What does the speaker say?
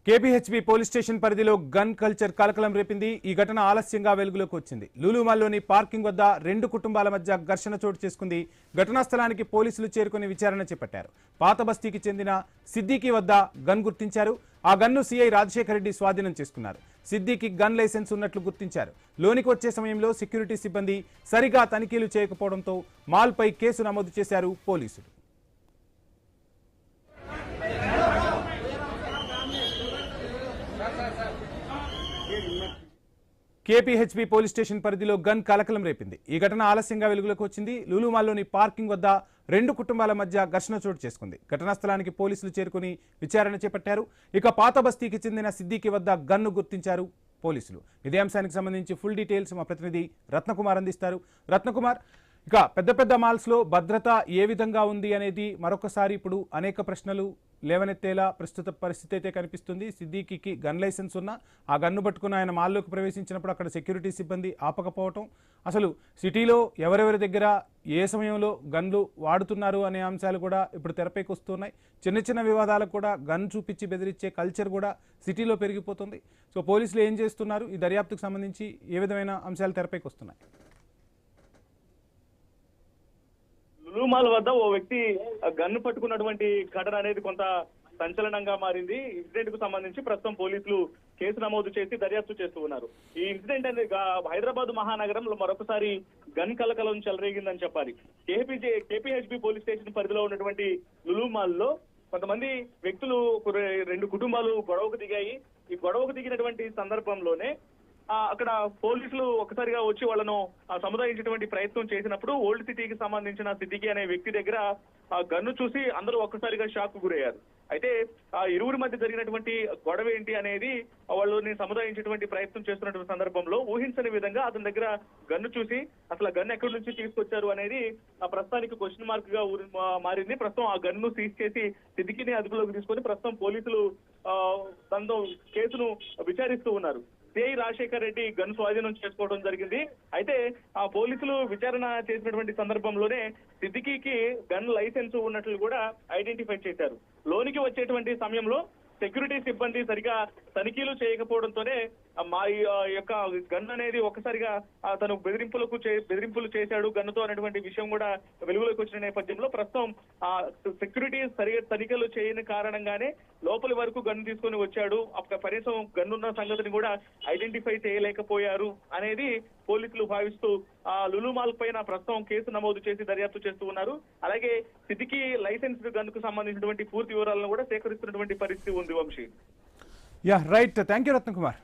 KPHB police station పరిధిలో gun culture కలకలం రేపింది. ఈ ఘటన ఆలస్యంగా వెలుగులోకి వచ్చింది. లూలుమాల్లోని పార్కింగ్ వద్ద రెండు కుటుంబాల మధ్య ఘర్షణ చోటు చేసుకుంది. ఘటనా స్థలానికి పోలీసులు చేరుకుని విచారణ చేపట్టారు. పాత బస్తీకి చెందిన సిద్దికి వద్ద గన్ గుర్తించారు. ఆ గన్ను సీఐ రాజశేఖర రెడ్డి స్వాధీనం చేసుకున్నారు. సిద్దికి గన్ లైసెన్స్ ఉన్నట్లు గుర్తించారు. లోనికి వచ్చే సమయంలో సెక్యూరిటీ సిబ్బంది సరిగా తనిఖీలు చేయకపోవడంతో మాల్పై కేసు నమోదు చేశారు పోలీసులు. కేపీహెచ్బీ పోలీస్ స్టేషన్ పరిధిలో గన్ కలకలం రేపింది. ఈ ఘటన ఆలస్యంగా వెలుగులోకి వచ్చింది. లూలుమాల్లోని పార్కింగ్ వద్ద రెండు కుటుంబాల మధ్య ఘర్షణ చోటు చేసుకుంది. ఘటనా స్థలానికి పోలీసులు చేరుకుని విచారణ చేపట్టారు. ఇక పాత బస్తీకి చెందిన సిద్దికి వద్ద గన్ను గుర్తించారు పోలీసులు. ఇదే అంశానికి సంబంధించి ఫుల్ డీటెయిల్స్ మా ప్రతినిధి రత్నకుమార్ అందిస్తారు. రత్నకుమార్, ఇక పెద్ద పెద్ద మాల్స్లో భద్రత ఏ విధంగా ఉంది అనేది మరొకసారి ఇప్పుడు అనేక ప్రశ్నలు లేవనెత్తేలా ప్రస్తుత పరిస్థితి అయితే కనిపిస్తుంది. సిద్దికి గన్ లైసెన్స్ ఉన్న ఆ గన్ను పట్టుకుని ఆయన మాల్లోకి ప్రవేశించినప్పుడు అక్కడ సెక్యూరిటీ సిబ్బంది ఆపకపోవటం, అసలు సిటీలో ఎవరెవరి దగ్గర ఏ సమయంలో గన్లు వాడుతున్నారు అనే అంశాలు కూడా ఇప్పుడు తెరపైకి వస్తున్నాయి. చిన్న చిన్న వివాదాలకు కూడా గన్ చూపించి బెదిరించే కల్చర్ కూడా సిటీలో పెరిగిపోతుంది. సో పోలీసులు ఏం చేస్తున్నారు, ఈ దర్యాప్తుకు సంబంధించి ఏ విధమైన అంశాలు తెరపైకి వస్తున్నాయి? లూలుమాల్ వద్ద ఓ వ్యక్తి గన్ను పట్టుకున్నటువంటి ఘటన అనేది కొంత సంచలనంగా మారింది. ఇన్సిడెంట్ కు సంబంధించి ప్రస్తుతం పోలీసులు కేసు నమోదు చేసి దర్యాప్తు చేస్తూ ఉన్నారు. ఈ ఇన్సిడెంట్ అనేది హైదరాబాద్ మహానగరంలో మరొకసారి గన్ కలకలం చెలరేగిందని చెప్పాలి. కేపీహెచ్బీ పోలీస్ స్టేషన్ పరిధిలో ఉన్నటువంటి లూలుమాల్ లో కొంతమంది వ్యక్తులు రెండు కుటుంబాలు గొడవకు దిగాయి. ఈ గొడవకు దిగినటువంటి సందర్భంలోనే అక్కడ పోలీసులు ఒక్కసారిగా వచ్చి వాళ్ళను సముదాయించేటువంటి ప్రయత్నం చేసినప్పుడు ఓల్డ్ సిటీకి సంబంధించిన సిద్దికి అనే వ్యక్తి దగ్గర గన్ను చూసి అందరూ ఒక్కసారిగా షాక్ గురయ్యారు. అయితే ఆ ఇరువురి మధ్య జరిగినటువంటి గొడవ ఏంటి అనేది వాళ్ళని సముదాయించేటువంటి ప్రయత్నం చేస్తున్నటువంటి సందర్భంలో ఊహించని విధంగా అతని దగ్గర గన్ను చూసి అసలు గన్ను ఎక్కడి నుంచి తీసుకొచ్చారు అనేది ప్రస్తుతానికి క్వశ్చన్ మార్క్ గా మారింది. ప్రస్తుతం ఆ గన్ను సీజ్ చేసి సిద్దికిని అదుపులోకి తీసుకొని ప్రస్తుతం పోలీసులు దాంతో కేసును విచారిస్తూ ఉన్నారు. సిఐ రాజశేఖర రెడ్డి గన్ స్వాధీనం చేసుకోవడం జరిగింది. అయితే ఆ పోలీసులు విచారణ చేసినటువంటి సందర్భంలోనే సిద్దికి గన్ లైసెన్స్ ఉన్నట్లు కూడా ఐడెంటిఫై చేశారు. లోనికి వచ్చేటువంటి సమయంలో సెక్యూరిటీ సిబ్బంది సరిగా తనిఖీలు చేయకపోవడంతోనే మా యొక్క గన్ అనేది ఒకసారిగా తను బెదిరింపులు చేశాడు గన్నుతో అనేటువంటి విషయం కూడా వెలుగులోకి వచ్చిన నేపథ్యంలో ప్రస్తుతం ఆ సెక్యూరిటీ సరిగా తనిఖీలు చేయని కారణంగానే లోపలి వరకు గన్ను తీసుకొని వచ్చాడు. కనీసం గన్నున్న సంగతిని కూడా ఐడెంటిఫై చేయలేకపోయారు అనేది పోలీసులు భావిస్తూ ఆ లులుమాల్ పైన ప్రస్తుతం కేసు నమోదు చేసి దర్యాప్తు చేస్తూ ఉన్నారు. అలాగే సిద్దికి లైసెన్స్ గన్నుకు సంబంధించినటువంటి పూర్తి వివరాలను కూడా సేకరిస్తున్నటువంటి పరిస్థితి ఉంది. Vamshi, yeah right, thank you Ratnakumar.